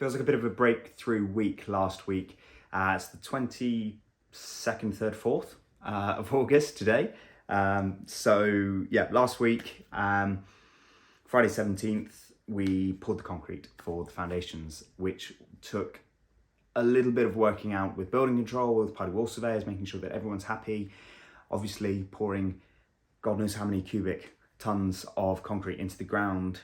Feels like a bit of a breakthrough week last week. It's the 22nd, 3rd, 4th of August today. Last week, Friday 17th, we poured the concrete for the foundations, which took a little bit of working out with building control, with party wall surveyors, making sure that everyone's happy. Obviously pouring God knows how many cubic tons of concrete into the ground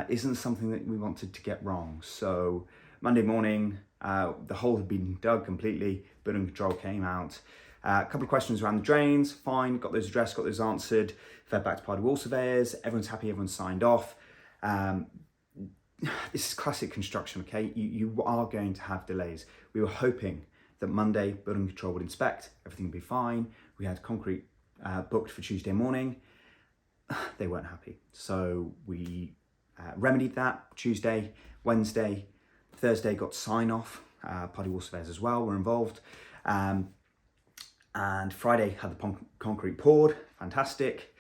isn't something that we wanted to get wrong. So Monday morning, the hole had been dug completely, building control came out. A couple of questions around the drains, fine, got those addressed, got those answered, fed back to party wall surveyors, everyone's happy, everyone's signed off. This is classic construction, okay? You are going to have delays. We were hoping that Monday, building control would inspect, everything would be fine. We had concrete booked for Tuesday morning. They weren't happy. So we remedied that Tuesday, Wednesday, Thursday got sign off. Party wall surveyors as well were involved. And Friday had the concrete poured, fantastic.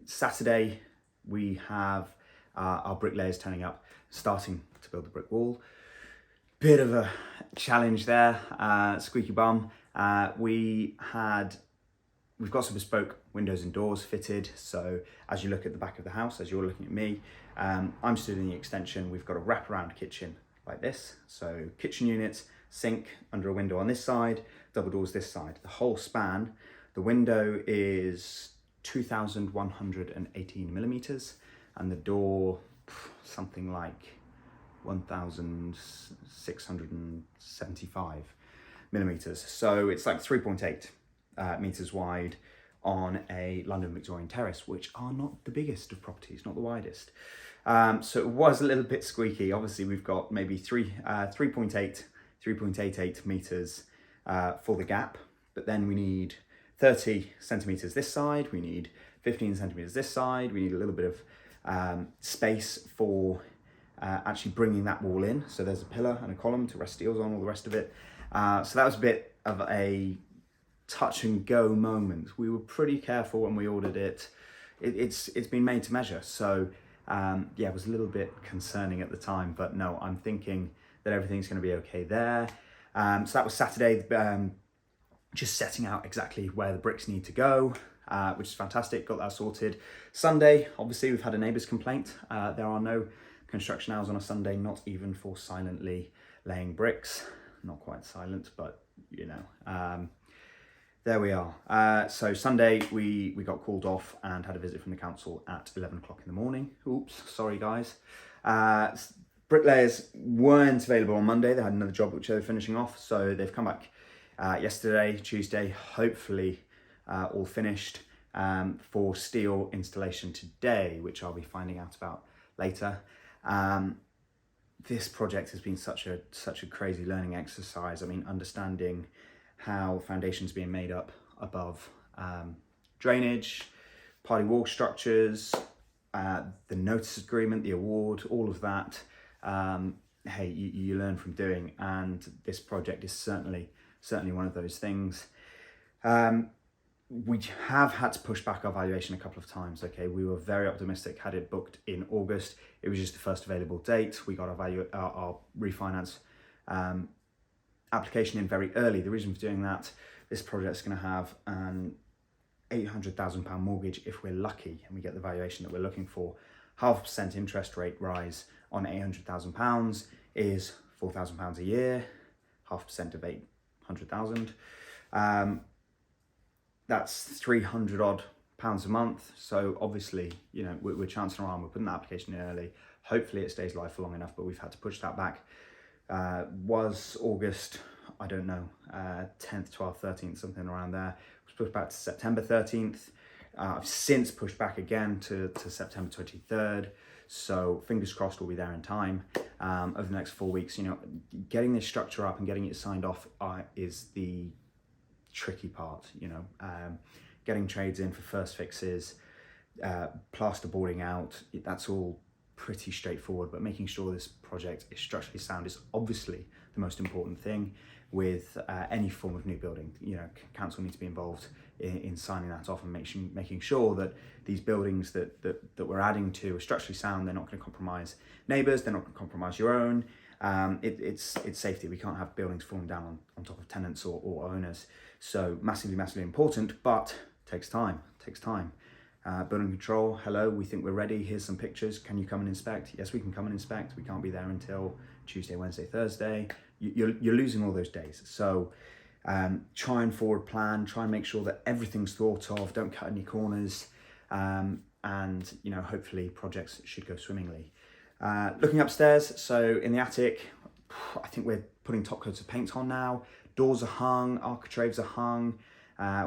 Saturday, we have our bricklayers turning up, starting to build the brick wall. Bit of a challenge there, squeaky bum. We've got some bespoke windows and doors fitted. So as you look at the back of the house, as you're looking at me, I'm stood in the extension. We've got a wraparound kitchen like this. So kitchen units, sink under a window on this side, double doors this side. The whole span, the window is 2,118 millimeters and the door something like 1,675 millimeters. So it's like 3.8 meters wide on a London Victorian terrace, which are not the biggest of properties, not the widest. So it was a little bit squeaky. Obviously we've got maybe 3.88 meters for the gap, but then we need 30 centimeters this side, we need 15 centimeters this side, we need a little bit of space for actually bringing that wall in. So there's a pillar and a column to rest steels on, all the rest of it. So that was a bit of a touch and go moment. We were pretty careful when we ordered it. It's been made to measure. So it was a little bit concerning at the time, but no, I'm thinking that everything's going to be okay there. So that was Saturday, just setting out exactly where the bricks need to go, which is fantastic, got that sorted. Sunday, obviously we've had a neighbour's complaint. There are no construction hours on a Sunday, not even for silently laying bricks. Not quite silent, but you know, there we are. So Sunday we got called off and had a visit from the council at 11 o'clock in the morning. Oops, sorry guys. Bricklayers weren't available on Monday. They had another job which they were finishing off. So they've come back yesterday, Tuesday, hopefully all finished for steel installation today, which I'll be finding out about later. This project has been such a crazy learning exercise. I mean, understanding how foundations being made up above drainage, party wall structures, the notice agreement, the award, all of that. Hey, you learn from doing, and this project is certainly one of those things. We have had to push back our valuation a couple of times. Okay, we were very optimistic, had it booked in August. It was just the first available date. We got our refinance application in very early. The reason for doing that, this project's going to have an £800,000 mortgage if we're lucky and we get the valuation that we're looking for. 0.5% interest rate rise on £800,000 is £4,000 a year. 0.5% of 800,000. That's 300 odd pounds a month. So obviously, you know, we're chancing our arm. We're putting the application in early. Hopefully it stays live for long enough, but we've had to push that back. Was August, I don't know, 10th, 12th, 13th, something around there. It was pushed back to September 13th. I've since pushed back again to September 23rd. So fingers crossed we'll be there in time. Over the next 4 weeks, you know, getting this structure up and getting it signed off is the tricky part, you know. Getting trades in for first fixes, plasterboarding out, that's all pretty straightforward, but making sure this project is structurally sound is obviously the most important thing with any form of new building. You know, council need to be involved in signing that off and making sure that these buildings that we're adding to are structurally sound. They're not going to compromise neighbours, they're not going to compromise your own. It's safety. We can't have buildings falling down on top of tenants or owners. So massively important, but takes time. Building control, hello, we think we're ready. Here's some pictures. Can you come and inspect? Yes, we can come and inspect. We can't be there until Tuesday, Wednesday, Thursday. You're losing all those days. So try and forward plan, try and make sure that everything's thought of, don't cut any corners, and hopefully projects should go swimmingly. Looking upstairs, so in the attic, I think we're putting top coats of paint on now. Doors are hung, architraves are hung.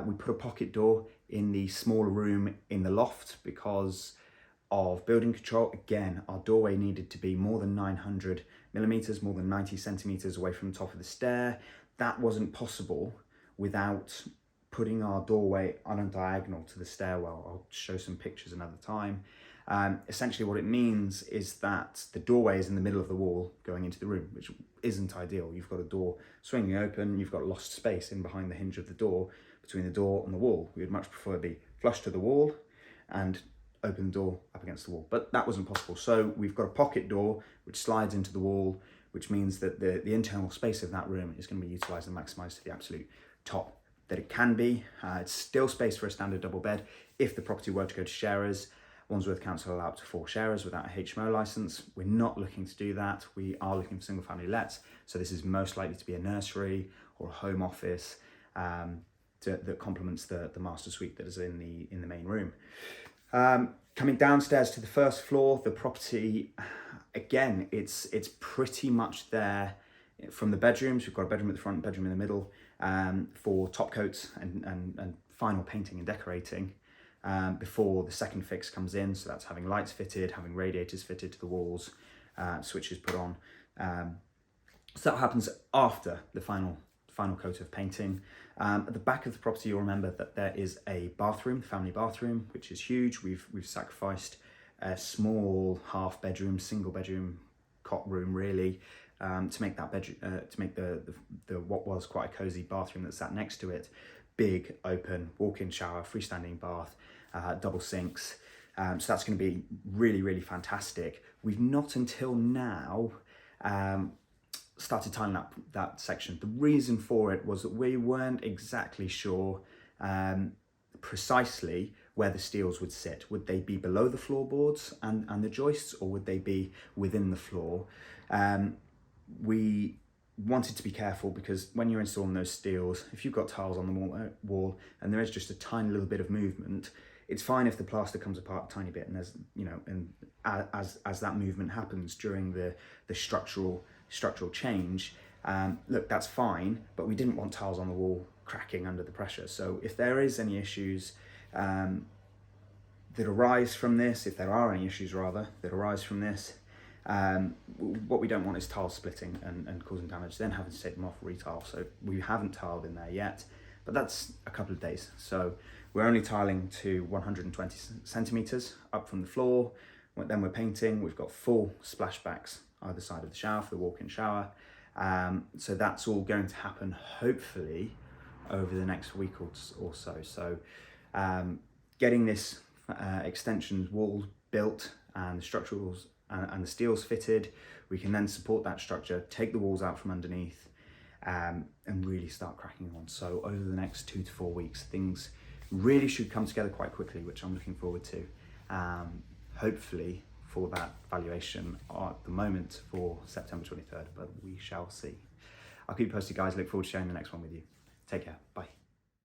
We put a pocket door in the smaller room in the loft because of building control. Again, our doorway needed to be more than 900 millimeters, more than 90 centimeters away from the top of the stair. That wasn't possible without putting our doorway on a diagonal to the stairwell. I'll show some pictures another time. Essentially what it means is that the doorway is in the middle of the wall going into the room, which isn't ideal. You've got a door swinging open, you've got lost space in behind the hinge of the door, between the door and the wall. We would much prefer be flush to the wall and open the door up against the wall, but that wasn't possible. So we've got a pocket door which slides into the wall, which means that the internal space of that room is going to be utilised and maximised to the absolute top that it can be. It's still space for a standard double bed. If the property were to go to sharers, Wandsworth Council allow up to 4 sharers without a HMO licence. We're not looking to do that. We are looking for single family lets. So this is most likely to be a nursery or a home office that complements the master suite that is in the main room. Coming downstairs to the first floor, the property, again, it's pretty much there from the bedrooms. We've got a bedroom at the front, bedroom in the middle, for top coats and final painting and decorating before the second fix comes in. So that's having lights fitted, having radiators fitted to the walls, switches put on. So that happens after the final coat of painting. At the back of the property, you'll remember that there is a bathroom, family bathroom, which is huge. We've sacrificed a small half bedroom, single bedroom cot room really, to make that bedroom, to make the what was quite a cozy bathroom that sat next to it, big open walk-in shower, freestanding bath, double sinks. So that's going to be really fantastic. We've not until now started tiling up that section. The reason for it was that we weren't exactly sure precisely where the steels would sit. Would they be below the floorboards and the joists, or would they be within the floor? We wanted to be careful because when you're installing those steels, if you've got tiles on the wall and there is just a tiny little bit of movement, it's fine if the plaster comes apart a tiny bit, and there's, and as that movement happens during the structural change, look, that's fine, but we didn't want tiles on the wall cracking under the pressure. So if there is any issues that arise from this, if there are any issues rather that arise from this, what we don't want is tiles splitting and causing damage, then having to take them off, retile. So we haven't tiled in there yet, but that's a couple of days. So we're only tiling to 120 centimeters up from the floor. Then we're painting. We've got full splashbacks either side of the shower for the walk-in shower. So that's all going to happen hopefully over the next week or so. So getting this extensions wall built and the structurals and the steels fitted, we can then support that structure, take the walls out from underneath, and really start cracking on. So over the next 2 to 4 weeks, things really should come together quite quickly, which I'm looking forward to. Hopefully for that valuation at the moment for September 23rd, but we shall see. I'll keep you posted, guys. Look forward to sharing the next one with you. Take care. Bye.